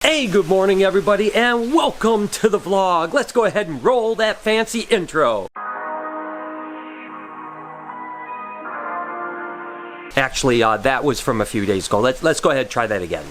Hey, good morning everybody, and welcome to the vlog. Let's go ahead and roll that fancy intro. Actually, that was from a few days ago. Let's go ahead and try that again.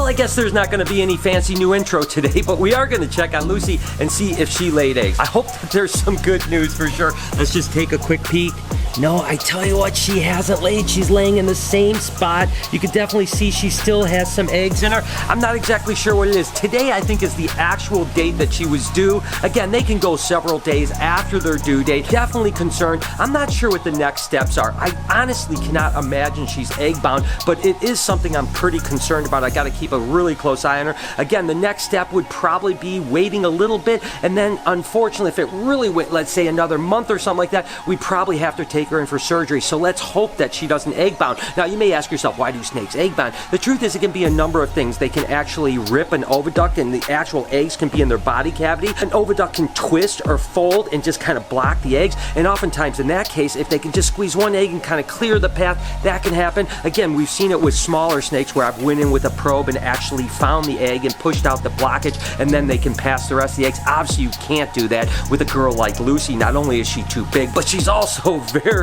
I guess there's not going to be any fancy new intro today, but we are going to check on Lucy and see if she laid eggs. I hope that there's some good news for sure. Let's just take a quick peek. No, I tell you what, she hasn't laid. She's laying in the same spot. You can definitely see she still has some eggs in her. I'm not exactly sure what it is. Today, I think, is the actual date that she was due. Again, they can go several days after their due date. Definitely concerned. I'm not sure what the next steps are. I honestly cannot imagine she's egg bound, but it is something I'm pretty concerned about. I got to keep a really close eye on her. Again, the next step would probably be waiting a little bit, and then unfortunately, if it really went, let's say another month or something like that, we probably have to take her in for surgery. So let's hope that she doesn't egg bound. Now you may ask yourself, why do snakes egg bound? The truth is, it can be a number of things. They can actually rip an oviduct, and the actual eggs can be in their body cavity. An oviduct can twist or fold and just kind of block the eggs, and oftentimes in that case, if they can just squeeze one egg and kind of clear the path, that can happen. Again, we've seen it with smaller snakes where I've went in with a probe and actually found the egg and pushed out the blockage, and then they can pass the rest of the eggs. Obviously, you can't do that with a girl like Lucy. Not only is she too big, but she's also very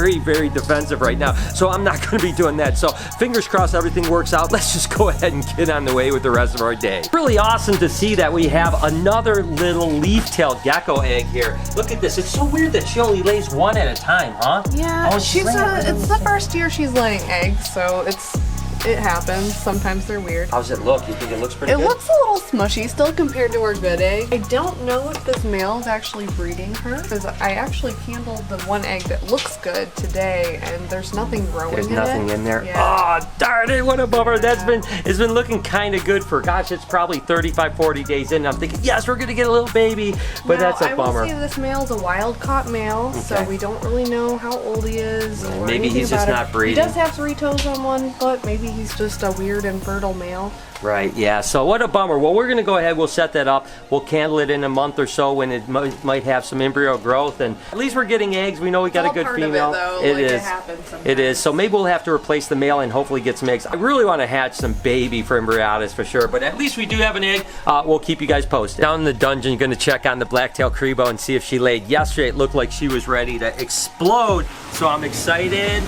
defensive right now. So I'm not going to be doing that. So fingers crossed everything works out. Let's just go ahead and get on the way with the rest of our day. Really awesome to see that we have another little leaf-tailed gecko egg here. Look at this. It's so weird that she only lays one at a time, huh? Yeah, oh, it's the first year she's laying eggs, so it happens. Sometimes they're weird. How's it look? You think it looks pretty good? It looks a little smushy still compared to her good egg. I don't know if this male is actually breeding her, because I actually candled the one egg that looks good today, and there's nothing growing in it. There's nothing in there? Yeah. Oh, darn it, what a bummer. It's been looking kind of good for, gosh, it's probably 35, 40 days in, and I'm thinking, yes, we're going to get a little baby, but now, that's a bummer. I will say this male's a wild-caught male, so we don't really know how old he is or maybe he's just not breeding. He does have 3 toes on one foot. Maybe he's just a weird infertile male. Right, yeah, so what a bummer. Well, we're going to go ahead, we'll set that up. We'll candle it in a month or so when it might have some embryo growth, and at least we're getting eggs. We know we got a good female. It is. So maybe we'll have to replace the male and hopefully get some eggs. I really want to hatch some baby for embryotis for sure, but at least we do have an egg. We'll keep you guys posted. Down in the dungeon, going to check on the Black-tailed Cribo and see if she laid. Yesterday, it looked like she was ready to explode, so I'm excited.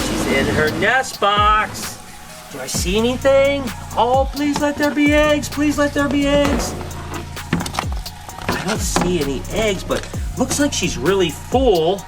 She's in her nest box. Do I see anything? Oh, please let there be eggs. Please let there be eggs. I don't see any eggs, but looks like she's really full.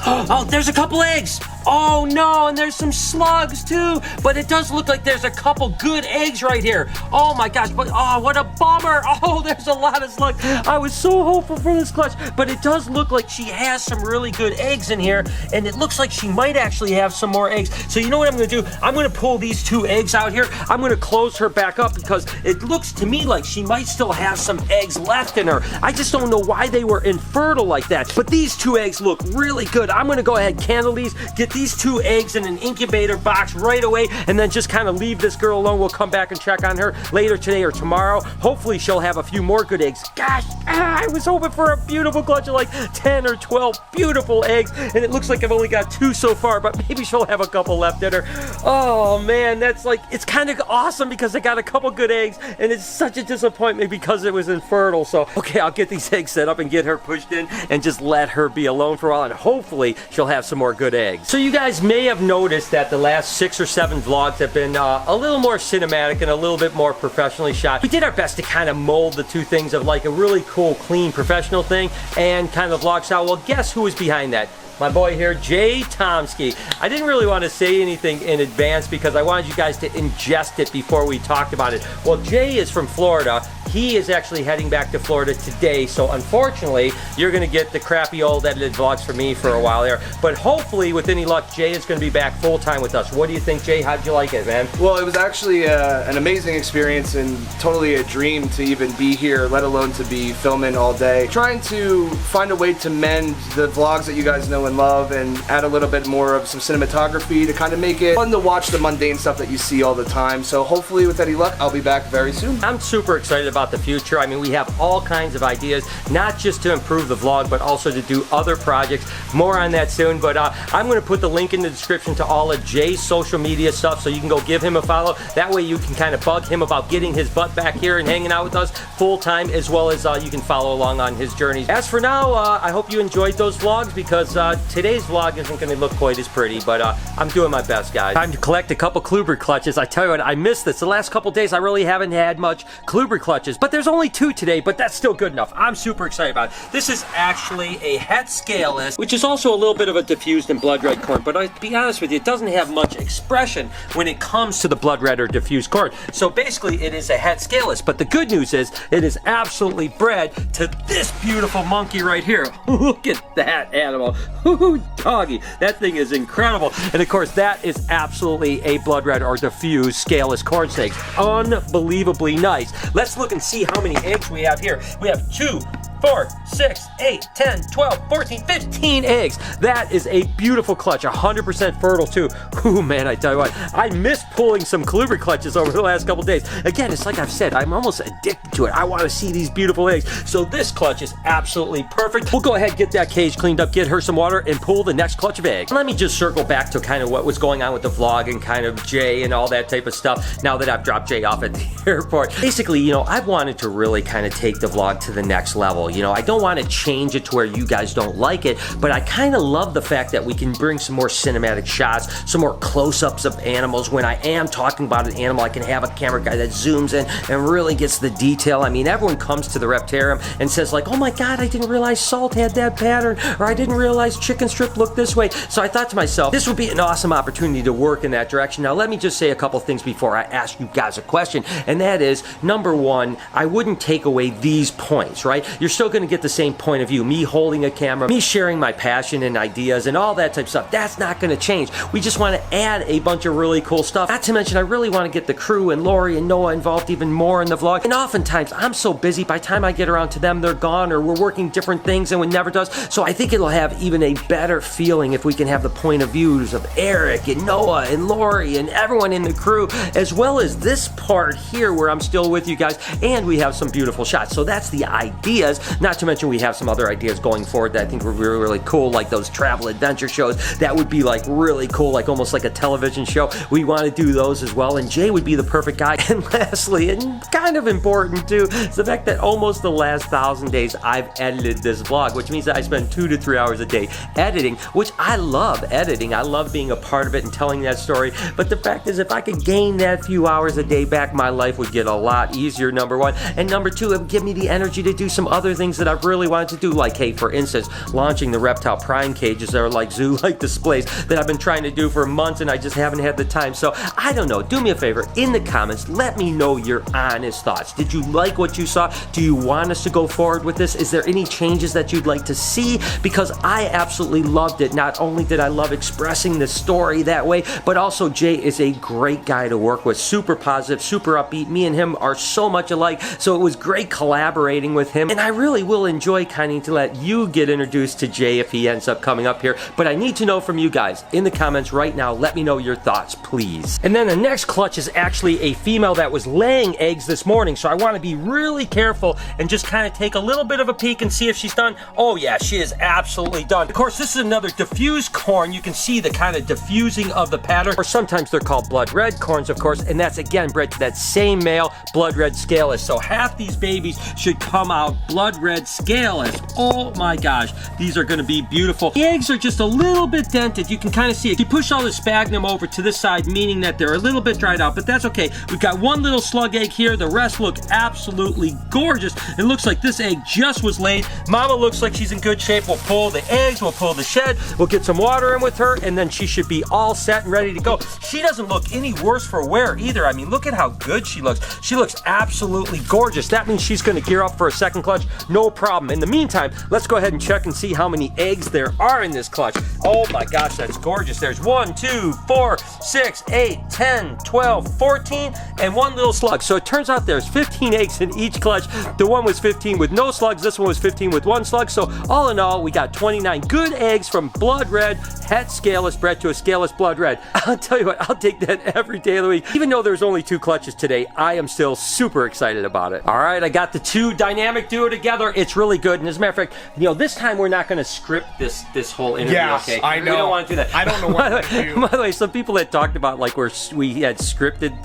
Oh, there's a couple eggs. Oh no, and there's some slugs too, but it does look like there's a couple good eggs right here. Oh my gosh, but oh, what a bummer. Oh, there's a lot of slugs. I was so hopeful for this clutch, but it does look like she has some really good eggs in here, and it looks like she might actually have some more eggs. So you know what I'm gonna do? I'm gonna pull these 2 eggs out here. I'm gonna close her back up because it looks to me like she might still have some eggs left in her. I just don't know why they were infertile like that, but these 2 eggs look really good. I'm gonna go ahead, candle these, get these 2 eggs in an incubator box right away, and then just kind of leave this girl alone. We'll come back and check on her later today or tomorrow. Hopefully she'll have a few more good eggs. Gosh, I was hoping for a beautiful clutch of like 10 or 12 beautiful eggs, and it looks like I've only got 2 so far, but maybe she'll have a couple left in her. Oh man, that's like, it's kind of awesome because I got a couple good eggs, and it's such a disappointment because it was infertile. So okay, I'll get these eggs set up and get her pushed in and just let her be alone for a while, and hopefully she'll have some more good eggs. So you guys may have noticed that the last 6 or 7 vlogs have been a little more cinematic and a little bit more professionally shot. We did our best to kind of mold the 2 things of like a really cool, clean, professional thing and kind of vlog style. Well, guess who was behind that? My boy here, Jay Tomsky. I didn't really want to say anything in advance because I wanted you guys to ingest it before we talked about it. Well, Jay is from Florida. He is actually heading back to Florida today, so unfortunately, you're going to get the crappy old edited vlogs from me for a while here. But hopefully, with any luck, Jay is going to be back full-time with us. What do you think, Jay? How'd you like it, man? Well, it was actually an amazing experience and totally a dream to even be here, let alone to be filming all day. Trying to find a way to mend the vlogs that you guys know and love and add a little bit more of some cinematography to kind of make it fun to watch the mundane stuff that you see all the time. So hopefully, with any luck, I'll be back very soon. I'm super excited about about the future. I mean, we have all kinds of ideas, not just to improve the vlog, but also to do other projects. More on that soon, but I'm going to put the link in the description to all of Jay's social media stuff, so you can go give him a follow. That way you can kind of bug him about getting his butt back here and hanging out with us full time, as well as you can follow along on his journey. As for now, I hope you enjoyed those vlogs, because today's vlog isn't going to look quite as pretty, but I'm doing my best, guys. Time to collect a couple Kluber clutches. I tell you what, I missed this. The last couple days I really haven't had much Kluber clutches, but there's only 2 today, but that's still good enough. I'm super excited about it. This is actually a het scaleless, which is also a little bit of a diffused and blood red corn, but to be honest with you, it doesn't have much expression when it comes to the blood red or diffused corn. So basically it is a het scaleless, but the good news is it is absolutely bred to this beautiful monkey right here. Look at that animal. Ooh, doggy. That thing is incredible. And of course that is absolutely a blood red or diffused scaleless corn snake. Unbelievably nice. Let's look and see how many eggs we have here. We have 2, 4, 6, 8, 10, 12, 14, 15 eggs. That is a beautiful clutch, 100% fertile too. Ooh, man, I tell you what, I miss pulling some Kluber clutches over the last couple days. Again, it's like I've said, I'm almost addicted to it. I want to see these beautiful eggs. So this clutch is absolutely perfect. We'll go ahead and get that cage cleaned up, get her some water, and pull the next clutch of eggs. Let me just circle back to kind of what was going on with the vlog and kind of Jay and all that type of stuff now that I've dropped Jay off at the airport. Basically, you know, I've wanted to really kind of take the vlog to the next level. You know, I don't want to change it to where you guys don't like it, but I kind of love the fact that we can bring some more cinematic shots, some more close-ups of animals. When I am talking about an animal, I can have a camera guy that zooms in and really gets the detail. I mean, everyone comes to the Reptarium and says like, oh my God, I didn't realize salt had that pattern, or I didn't realize chicken strip looked this way. So I thought to myself, this would be an awesome opportunity to work in that direction. Now, let me just say a couple things before I ask you guys a question, and that is, number one, I wouldn't take away these points, right? You're still going to get the same point of view, me holding a camera, me sharing my passion and ideas and all that type of stuff. That's not going to change. We just want to add a bunch of really cool stuff. Not to mention, I really want to get the crew and Lori and Noah involved even more in the vlog. And oftentimes, I'm so busy, by the time I get around to them, they're gone, or we're working different things and we never does. So I think it'll have even a better feeling if we can have the point of views of Eric and Noah and Lori and everyone in the crew, as well as this part here where I'm still with you guys, and we have some beautiful shots. So that's the ideas, not to mention we have some other ideas going forward that I think were really, really cool, like those travel adventure shows. That would be like really cool, like almost like a television show. We want to do those as well, and Jay would be the perfect guy. And lastly, and kind of important too, is the fact that almost the last 1,000 days I've edited this vlog, which means that I spend 2 to 3 hours a day editing, which I love editing. I love being a part of it and telling that story. But the fact is, if I could gain that few hours a day back, my life would get a lot easier, number one. And number two, it would give me the energy to do some other things that I've really wanted to do, like, hey, for instance, launching the reptile prime cages that are like zoo-like displays that I've been trying to do for months and I just haven't had the time. So I don't know, do me a favor, in the comments, let me know your honest thoughts. Did you like what you saw? Do you want us to go forward with this? Is there any changes that you'd like to see? Because I absolutely loved it. Not only did I love expressing the story that way, but also Jay is a great guy to work with, super positive, super upbeat. Me and him are so much alike, so it was great collaborating with him, and I really will enjoy kind of to let you get introduced to Jay if he ends up coming up here. But I need to know from you guys in the comments right now. Let me know your thoughts, please. And then the next clutch is actually a female that was laying eggs this morning, so I want to be really careful and just kind of take a little bit of a peek and see if she's done. Oh yeah, she is absolutely done. Of course, this is another diffused corn. You can see the kind of diffusing of the pattern, or sometimes they're called blood red corns, of course, and that's again bred to that same male, blood red scaleless. So half these babies should come out blood red scaleless. Oh my gosh, these are going to be beautiful. The eggs are just a little bit dented. You can kind of see it. You push all the sphagnum over to this side, meaning that they're a little bit dried out, but that's okay. We've got one little slug egg here. The rest look absolutely gorgeous. It looks like this egg just was laid. Mama looks like she's in good shape. We'll pull the eggs, we'll pull the shed, we'll get some water in with her, and then she should be all set and ready to go. She doesn't look any worse for wear either. I mean, look at how good she looks. She looks absolutely gorgeous. That means she's going to gear up for a second clutch no problem. In the meantime, let's go ahead and check and see how many eggs there are in this clutch. Oh my gosh, that's gorgeous. There's 1, 2, 4, 6, 8, 10, 12, 14, and one little slug. So it turns out there's 15 eggs in each clutch. The one was 15 with no slugs. This one was 15 with one slug. So all in all, we got 29 good eggs from blood red, het scaleless bred to a scaleless blood red. I'll tell you what, I'll take that every day of the week. Even though there's only 2 clutches today, I am still super excited about it. All right, I got the 2 dynamic duo together. It's really good. And as a matter of fact, you know, this time we're not going to script this whole interview. Yes, okay? I know. We don't want to do that. I don't know what to do. By the way, some people that talked about like we had scripted.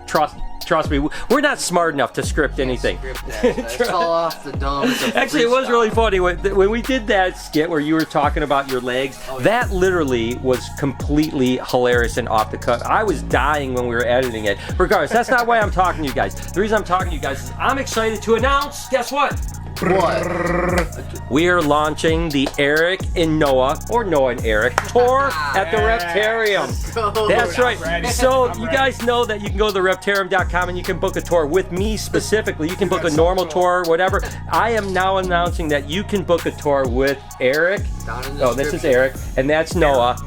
Trust me, we're not smart enough to script anything. It's all off the dome. Actually, it was really funny when we did that skit where you were talking about your legs. That literally was completely hilarious and off the cuff. I was dying when we were editing it. Regardless, that's not why I'm talking to you guys. The reason I'm talking to you guys is I'm excited to announce, guess what? What? We are launching the Eric and Noah, or Noah and Eric, tour at the Reptarium. That's right. So you guys know that you can go to thereptarium.com and you can book a tour with me specifically. You can book a normal tour, whatever. I am now announcing that you can book a tour with Eric. Oh, this is Eric, and that's Noah.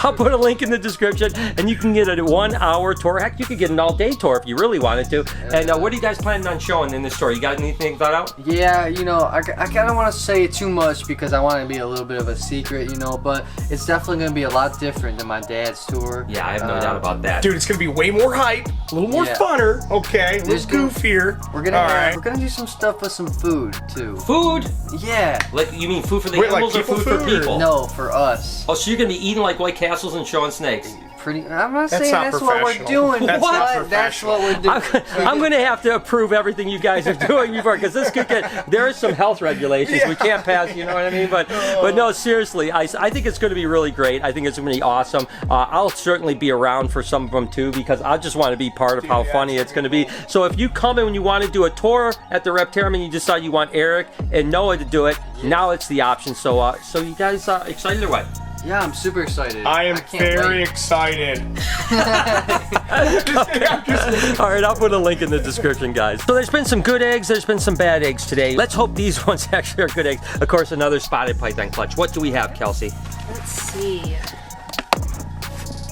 I'll put a link in the description, and you can get a 1-hour tour. Heck, you could get an all-day tour if you really wanted to. And what are you guys planning on showing in this tour? You got anything thought out? Yeah, you know, I kind of want to say too much because I want to be a little bit of a secret, you know, but it's definitely going to be a lot different than my dad's tour. Yeah, I have no doubt about that. Dude, it's gonna be way more hype, a little more funner, okay, a little goofier. We're gonna do some stuff with some food too. Food? Yeah. Like, you mean food for the animals or food for people? No, for us. Oh, so you're gonna be eating like White Castles and showing snakes? I'm not saying that's what we're doing. That's not That's what we're doing. I'm going to have to approve everything you guys are doing before, because this could get, there is some health regulations we can't pass, you know what I mean? But no, seriously, I think it's going to be really great. I think it's going to be awesome. I'll certainly be around for some of them too, because I just want to be part of how funny it's going to be. So if you come in when you want to do a tour at the Reptarium and you decide you want Eric and Noah to do it, now it's the option. So you guys excited or what? Yeah, I'm super excited. I am very excited. All right, I'll put a link in the description, guys. So there's been some good eggs, there's been some bad eggs today. Let's hope these ones actually are good eggs. Of course, another spotted python clutch. What do we have, Kelsey? Let's see.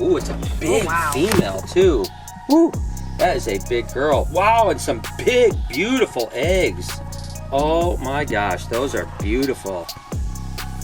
Ooh, it's a big female, too. Ooh, that is a big girl. Wow, and some big, beautiful eggs. Oh my gosh, those are beautiful.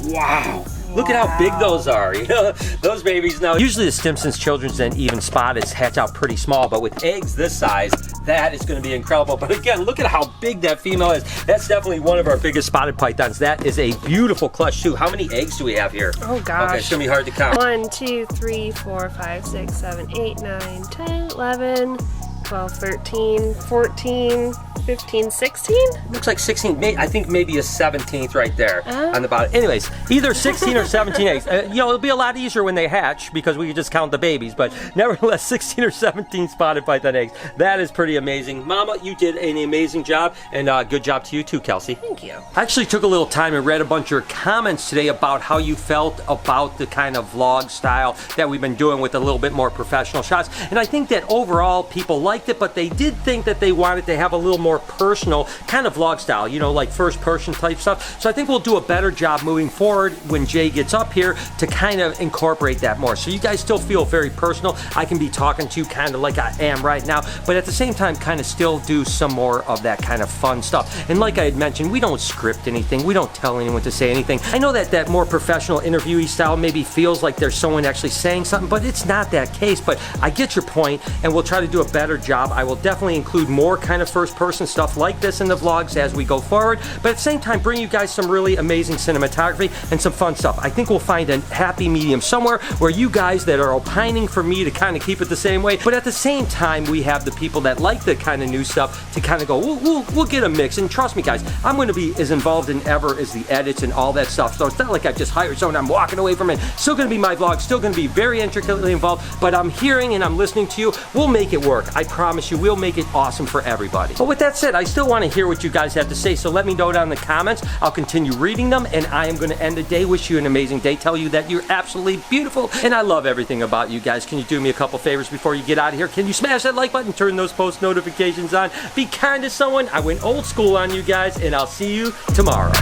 Wow. Look at how big those are, you know, those babies. Now, usually the Stimson's Children's and even spotted hatch out pretty small, but with eggs this size, that is going to be incredible. But again, look at how big that female is. That's definitely one of our biggest spotted pythons. That is a beautiful clutch too. How many eggs do we have here? Oh gosh. Okay, it's going to be hard to count. 1, 2, 3, 4, 5, 6, 7, 8, 9, 10, 11, 12, 13, 14, 15, 16? Looks like 16, I think maybe a 17th right there on the bottom. Anyways, either 16 or 17 eggs. You know, it'll be a lot easier when they hatch because we can just count the babies, but nevertheless, 16 or 17 spotted python eggs. That is pretty amazing. Mama, you did an amazing job, and good job to you too, Kelsey. Thank you. I actually took a little time and read a bunch of your comments today about how you felt about the kind of vlog style that we've been doing with a little bit more professional shots. And I think that overall people liked it, but they did think that they wanted to have a little more personal kind of vlog style, you know, like first person type stuff. So I think we'll do a better job moving forward when Jay gets up here to kind of incorporate that more. So you guys still feel very personal. I can be talking to you kind of like I am right now, but at the same time kind of still do some more of that kind of fun stuff. And like I had mentioned, we don't script anything. We don't tell anyone to say anything. I know that that more professional interviewee style maybe feels like there's someone actually saying something, but it's not that case. But I get your point, and we'll try to do a better job. I will definitely include more kind of first person stuff like this in the vlogs as we go forward, but at the same time bring you guys some really amazing cinematography and some fun stuff. I think we'll find a happy medium somewhere where you guys that are opining for me to kind of keep it the same way, but at the same time we have the people that like the kind of new stuff to kind of go, we'll get a mix. And trust me guys, I'm going to be as involved in ever as the edits and all that stuff, so it's not like I've just hired someone, I'm walking away from it. Still going to be my vlog, still going to be very intricately involved, but I'm hearing and I'm listening to you. We'll make it work. I promise you we'll make it awesome for everybody. But with that said, I still want to hear what you guys have to say, so let me know down in the comments. I'll continue reading them, and I am going to end the day. Wish you an amazing day. Tell you that you're absolutely beautiful, and I love everything about you guys. Can you do me a couple favors before you get out of here? Can you smash that like button, turn those post notifications on, be kind to someone? I went old school on you guys, and I'll see you tomorrow.